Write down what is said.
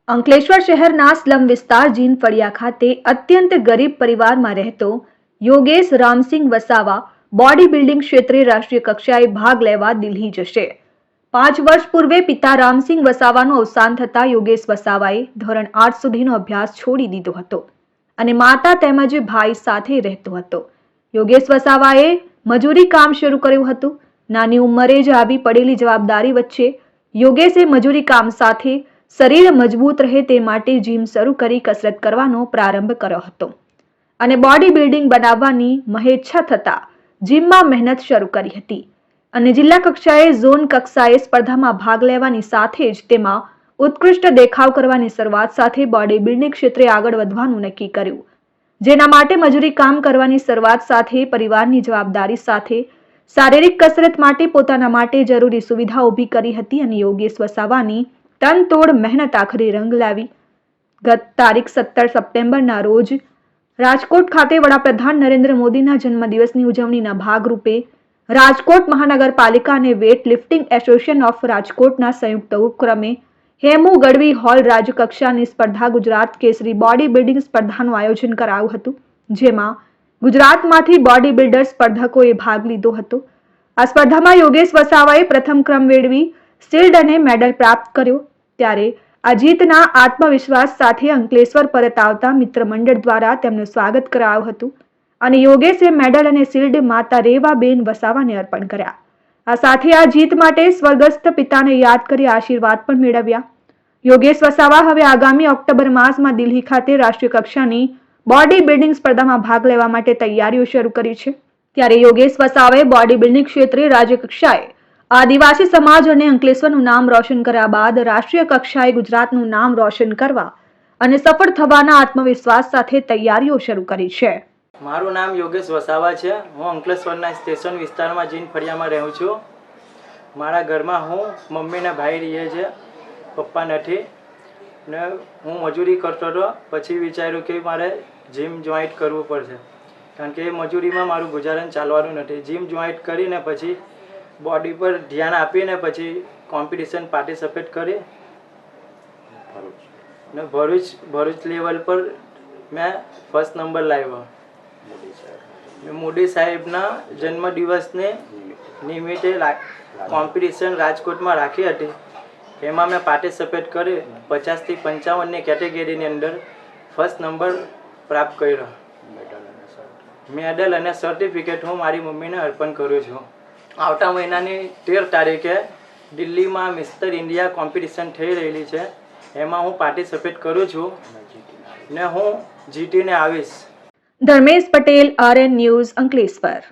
અંકલેશ્વર શહેરના સ્લમ વિસ્તાર જીન ફળિયા ખાતે અત્યંત ગરીબ પરિવારમાં રહેતો યોગેશ રામસિંહ વસાવા બોડી બિલ્ડિંગ ક્ષેત્રે રાષ્ટ્રીય કક્ષાએ ભાગ લેવા દિલ્હી જશે। 5 વર્ષ પૂર્વે પિતા રામસિંહ વસાવાનું અવસાન થતા યોગેશ વસાવાએ ધોરણ 8 સુધીનો અભ્યાસ છોડી દીધો હતો અને માતા તેમજ ભાઈ સાથે રહેતો હતો। યોગેશ વસાવાએ મજૂરી કામ શરૂ કર્યું હતું। નાની ઉંમરે જ આવી પડેલી જવાબદારી વચ્ચે યોગેશે મજૂરી કામ સાથે શરીર મજબૂત રહે તે માટે જીમ શરૂ કરી કસરત કરવાનો પ્રારંભ કર્યો હતો અને બોડી બિલ્ડિંગ બનાવવાની મહેચ્છા થતા જીમમાં મહેનત શરૂ કરી હતી અને જિલ્લા કક્ષાએ ઝોન કક્ષાએ સ્પર્ધામાં ભાગ લેવાની સાથે જ તેમાં ઉત્કૃષ્ટ દેખાવ કરવાની શરૂઆત સાથે બોડી બિલ્ડિંગ ક્ષેત્રે આગળ વધવાનું નક્કી કર્યું, જેના માટે મજૂરી કામ કરવાની શરૂઆત સાથે પરિવારની જવાબદારી સાથે શારીરિક કસરત માટે પોતાના માટે જરૂરી સુવિધા ઊભી કરી હતી અને યોગેશ વસાવાની તનતોડ મહેનત આખરે રંગ લાવી। ગત તારીખ 17 સપ્ટેમ્બરના રોજ રાજકોટ ખાતે વડાપ્રધાન નરેન્દ્ર મોદીના જન્મદિવસની ઉજવણીના ભાગરૂપે રાજકોટ મહાનગરપાલિકા અને વેટ લિફ્ટિંગ એસોસિએશન ઓફ રાજકોટના સંયુક્ત ઉપક્રમે હેમુ ગઢવી હોલ રાજ્યકક્ષાની સ્પર્ધા ગુજરાત કેસરી બોડી બિલ્ડિંગ સ્પર્ધાનું આયોજન કરાયું હતું, જેમાં ગુજરાતમાંથી બોડી બિલ્ડર સ્પર્ધકોએ ભાગ લીધો હતો। આ સ્પર્ધામાં યોગેશ વસાવાએ પ્રથમ ક્રમ મેળવી શિલ્ડ અને મેડલ પ્રાપ્ત કર્યો। ત્યારે આ જીતના આત્મવિશ્વાસ સાથે અંકલેશ્વર પરત આવતા મિત્ર મંડળ દ્વારા તેમનું સ્વાગત કરાયું હતું અને યોગેશે મેડલ અને શિલ્ડ માતા રેવાબેન વસાવાને અર્પણ કર્યા। આ સાથે આ જીત માટે સ્વર્ગસ્થ પિતાને યાદ કરી આશીર્વાદ પણ મેળવ્યા। યોગેશ વસાવા હવે આગામી ઓક્ટોબર માસમાં દિલ્હી ખાતે રાષ્ટ્રીય કક્ષાની બોડી બિલ્ડિંગ સ્પર્ધામાં ભાગ લેવા માટે તૈયારીઓ શરૂ કરી છે। ત્યારે યોગેશ વસાવાએ બોડી બિલ્ડિંગ ક્ષેત્રે રાજ્ય કક્ષાએ આદિવાસી સમાજ અને અંકલેશ્વરનું નામ રોશન કર્યા બાદ રાષ્ટ્રીય કક્ષાએ ગુજરાતનું નામ રોશન કરવા અને સફળ થવાના આત્મવિશ્વાસ સાથે તૈયારીઓ શરૂ કરી છે। મારું નામ યોગેશ વસાવા છે। હું અંકલેશ્વરના સ્ટેશન વિસ્તારમાં જીન ફળિયામાં રહું છું। મારા ઘરમાં હું મમ્મીને ભાઈ રહીએ છે, પપ્પા નથી ને હું મજૂરી કરતો હતો। પછી વિચાર્યું કે મારે જીમ જોઈન્ટ કરવું પડશે, કારણ કે એ મજૂરીમાં મારું ગુજરાન ચાલવાનું નથી। જીમ જોઈન્ટ કરીને પછી બોડી પર ધ્યાન આપીને પછી કોમ્પિટિશન પાર્ટિસિપેટ કરી ને ભરૂચ લેવલ પર મેં ફર્સ્ટ નંબર લાવ્યો। મોદી સાહેબના જન્મદિવસને નિમિત્તે કોમ્પિટિશન રાજકોટમાં રાખી હતી, એમાં મેં પાર્ટિસિપેટ કરી 50 થી 55ની કેટેગરીની અંદર ફર્સ્ટ નંબર પ્રાપ્ત કર્યો। મેડલ અને સર્ટિફિકેટ હું મારી મમ્મીને અર્પણ કરું છું। આવતા મહિનાની 13 તારીખે દિલ્હીમાં મિસ્ટર ઇન્ડિયા કોમ્પિટિશન થઈ રહેલી છે, એમાં હું પાર્ટિસિપેટ કરું છું ને હું જીતીને આવીશ। Dharmesh Patel, RN news, Ankleshwar.